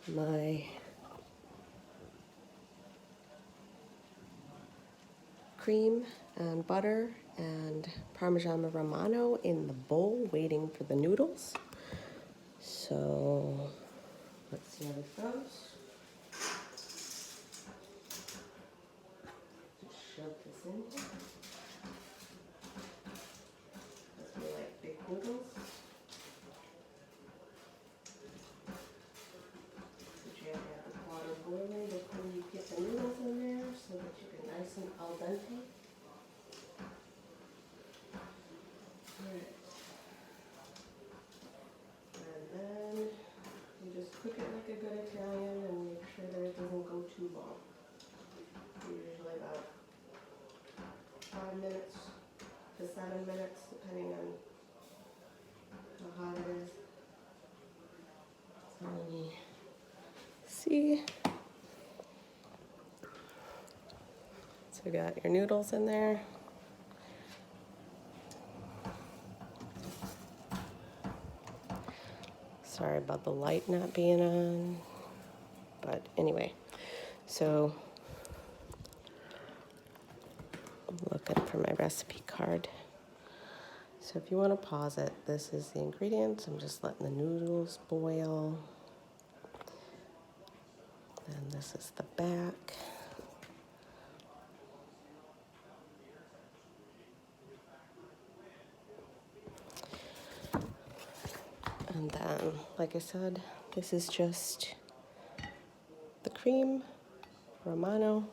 my cream and butter and Parmesan Romano in the bowl waiting for the noodles. So let's see how this goes. Just shove this in here. Because we like big noodles. But you have to have the water boiling before you get the noodles in there so that you can nice and al dente. Alright. And then you just cook it like a good Italian and make sure that it doesn't go too long. Usually about 5 minutes to 7 minutes, depending on how hot it is. So let me see. So you got your noodles in there. Sorry about the light not being on, but anyway, so I'm looking for my recipe card. So if you want to pause it, this is the ingredients. I'm just letting the noodles boil. And this is the back. And then, like I said, this is just the cream, Romano,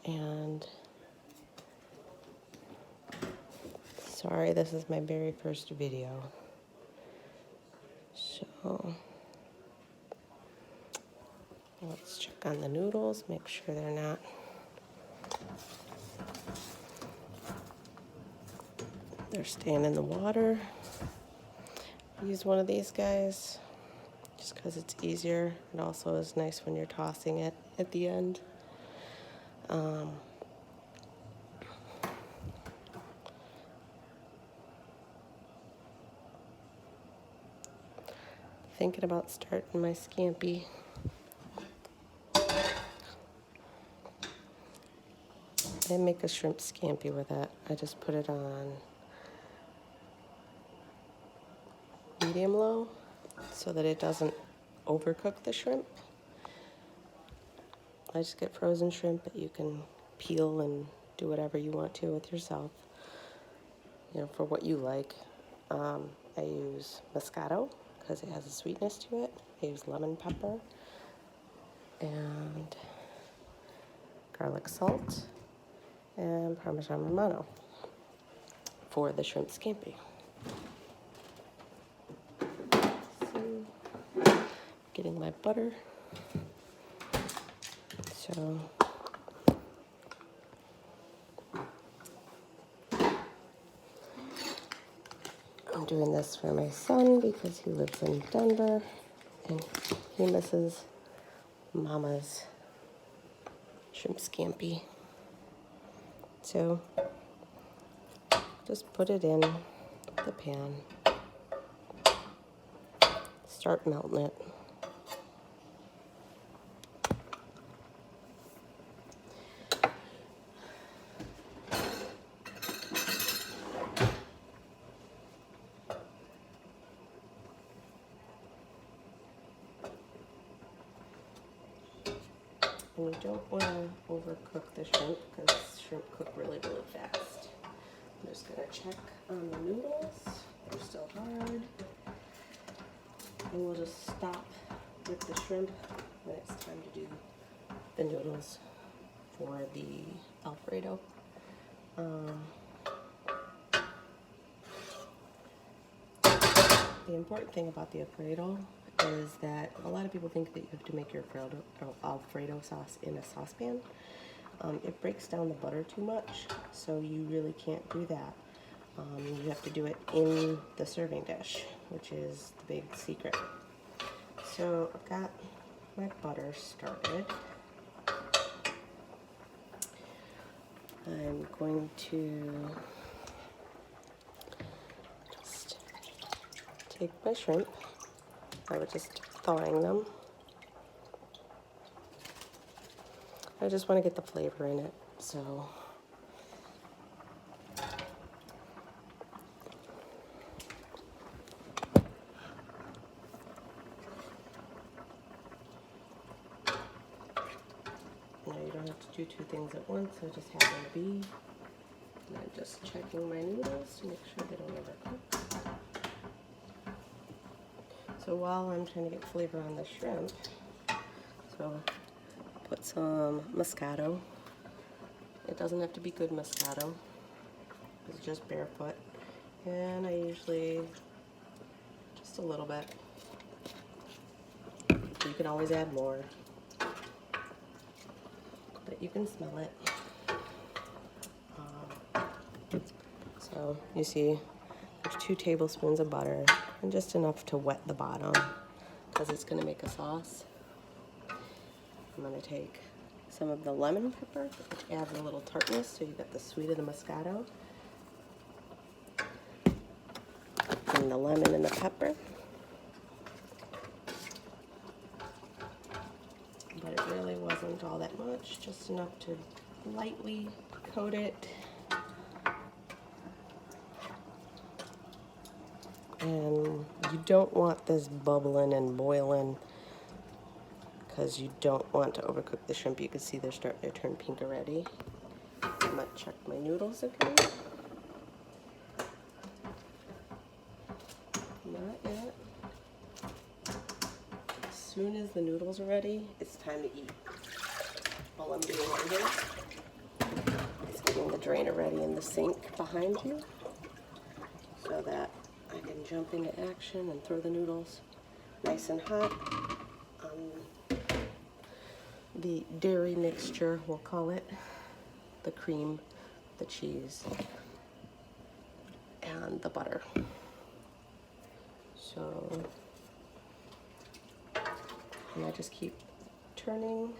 and sorry, this is my very first video. So let's check on the noodles, make sure they're not staying in the water. Use one of these guys just because it's easier. It also is nice when you're tossing it at the end. Thinking about starting my scampi. I didn't make a shrimp scampi with it. I just put it on medium low so that it doesn't overcook the shrimp. I just get frozen shrimp that you can peel and do whatever you want to with yourself, you know, for what you like. I use Moscato because it has a sweetness to it. I use lemon pepper and garlic salt and Parmesan Romano for the shrimp scampi. So, getting my butter. So I'm doing this for my son because he lives in Denver and he misses Mama's shrimp scampi. So just put it in the pan, start melting it. And you don't want to overcook the shrimp because shrimp cook really, really fast. I'm just going to check on the noodles. They're still hard. And we'll just stop with the shrimp when it's time to do the noodles for the Alfredo. The important thing about the Alfredo is that a lot of people think that you have to make your Alfredo sauce in a saucepan. It breaks down the butter too much, so you really can't do that. You have to do it in the serving dish, which is the big secret. So I've got my butter started. I'm going to just take my shrimp. I was just thawing them I just want to get the flavor in it, so. Now you don't have to do two things at once, so just have them be. And I'm just checking my noodles to make sure they don't overcook. So while I'm trying to get flavor on the shrimp, so put some Moscato. It doesn't have to be good Moscato. It's just barefoot. And I usually, just a little bit. You can always add more. But you can smell it. So you see there's 2 tablespoons of butter and just enough to wet the bottom because it's going to make a sauce. I'm going to take some of the lemon pepper, which adds a little tartness, so you get the sweet of the Moscato. And the lemon and the pepper. But it really wasn't all that much, just enough to lightly coat it. And you don't want this bubbling and boiling because you don't want to overcook the shrimp. You can see they're starting to turn pink already. I might check my noodles again. Not yet. As soon as the noodles are ready, it's time to eat. All I'm doing right here is getting the drainer ready in the sink behind you so that I can jump into action and throw the noodles nice and hot. The dairy mixture, we'll call it, the cream, the cheese, and the butter. So, and I just keep turning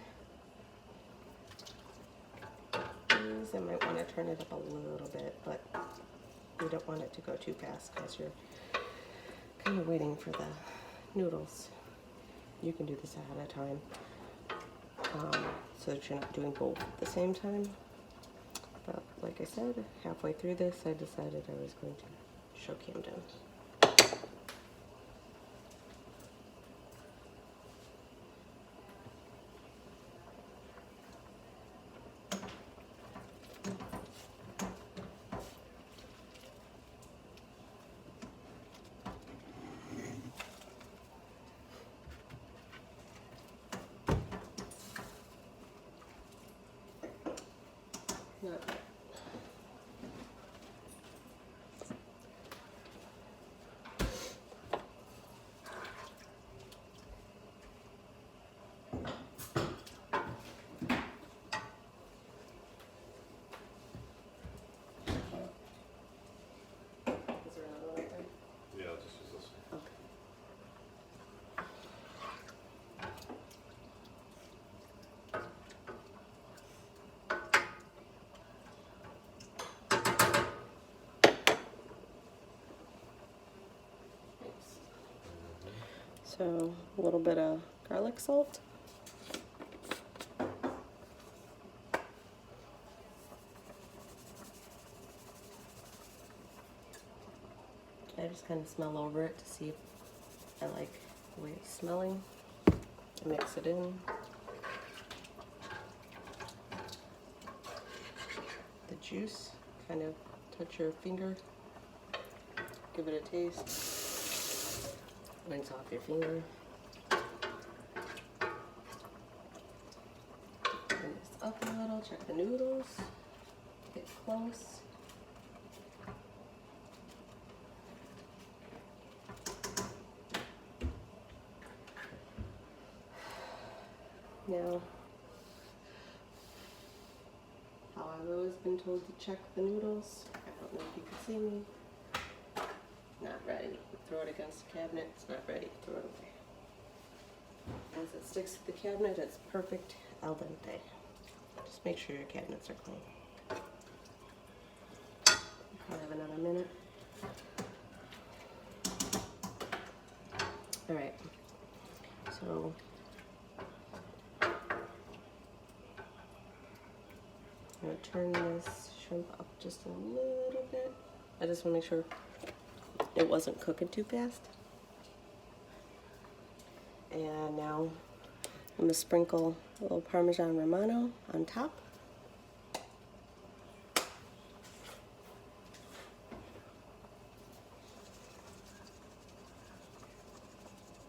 these. I might want to turn it up a little bit, but you don't want it to go too fast because you're kind of waiting for the noodles. You can do this ahead of time. So that you're not doing both at the same time. But like I said, halfway through this, I decided I was going to show Camden. Not bad. Is there another one right there? Yeah, I'll just use this one. Okay. So a little bit of garlic salt. I just kind of smell over it to see if I like the way it's smelling. Mix it in. The juice, kind of touch your finger, give it a taste. Rinse off your finger. Bring this up a little, check the noodles, get close. Now, how I've always been told to check the noodles, I don't know if you can see me, not ready. Throw it against the cabinet, it's not ready, throw it away. Once it sticks to the cabinet, it's perfect al dente. Just make sure your cabinets are clean. I'll have another minute. All right, so I'm gonna turn this shrimp up just a little bit. I just want to make sure it wasn't cooking too fast. And now I'm gonna sprinkle a little Parmesan Romano on top.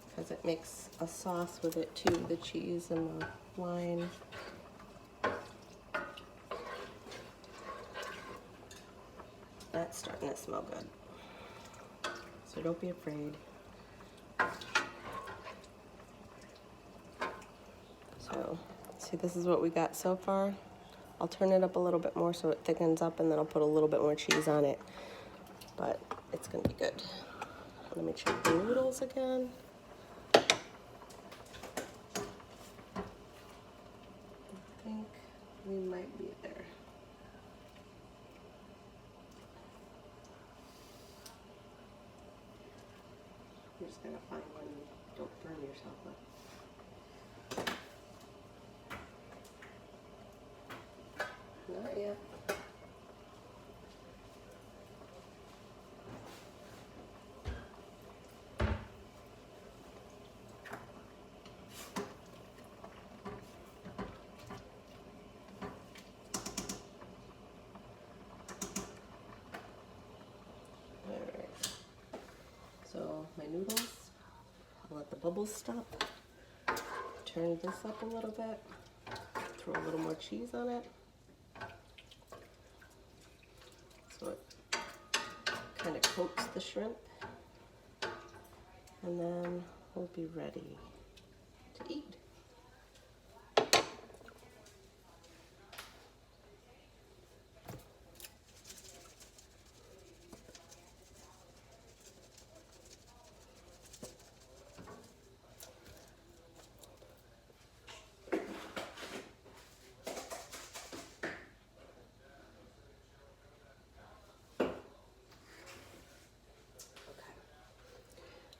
Because it makes a sauce with it too, the cheese and the wine. That's starting to smell good. So don't be afraid. So, see, this is what we got so far. I'll turn it up a little bit more so it thickens up, and then I'll put a little bit more cheese on it. But it's gonna be good. Let me check the noodles again. I think we might be there. You're just gonna find one, don't burn yourself up. Not yet. Alright. So my noodles, I'll let the bubbles stop. Turn this up a little bit. Throw a little more cheese on it. So it kind of coats the shrimp. And then we'll be ready to eat.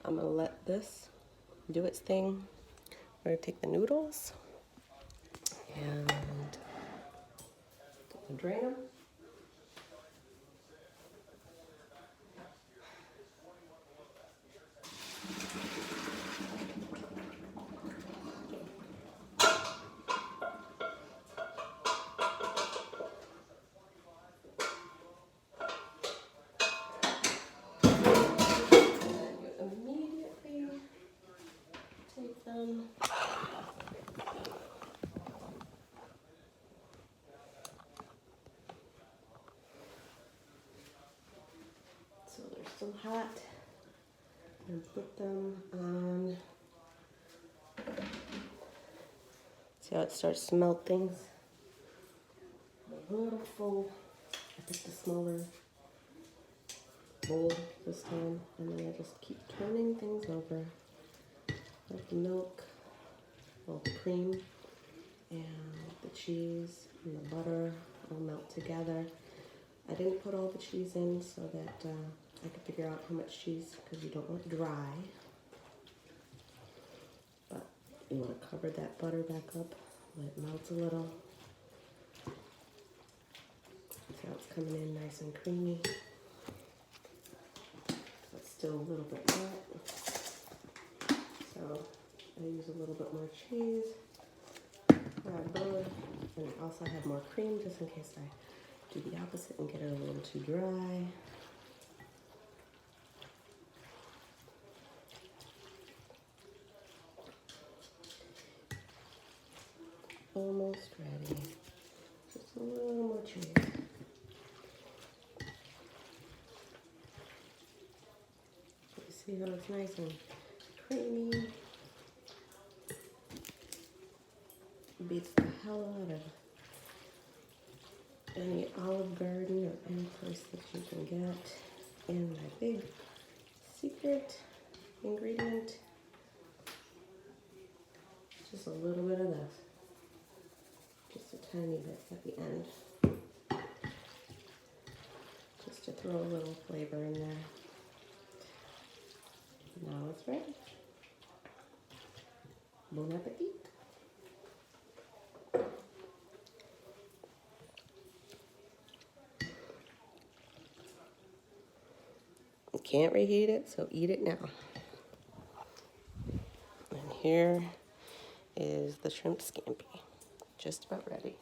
I'm gonna let this do its thing. We're gonna take the noodles and drain them. Immediately take them. So they're still hot. And put them on. See how it starts to melt things? A little full. I picked a smaller bowl this time, and then I just keep turning things over. Let the milk, well, the cream, and the cheese and the butter all melt together. I didn't put all the cheese in so that I could figure out how much cheese, because you don't want it dry. But you want to cover that butter back up, let it melt a little. See how it's coming in nice and creamy. It's still a little bit wet. So I use a little bit more cheese. Add butter, and also have more cream just in case I do the opposite and get it a little too dry. Almost ready. Just a little more cheese. You see how it's nice and creamy? Beats the hell out of any Olive Garden or any place that you can get. And my big secret ingredient, just a little bit of this. Just a tiny bit at the end. Just to throw a little flavor in there. Now it's ready. Bon appetit. can't reheat it, so eat it now. And here is the shrimp scampi. Just about ready.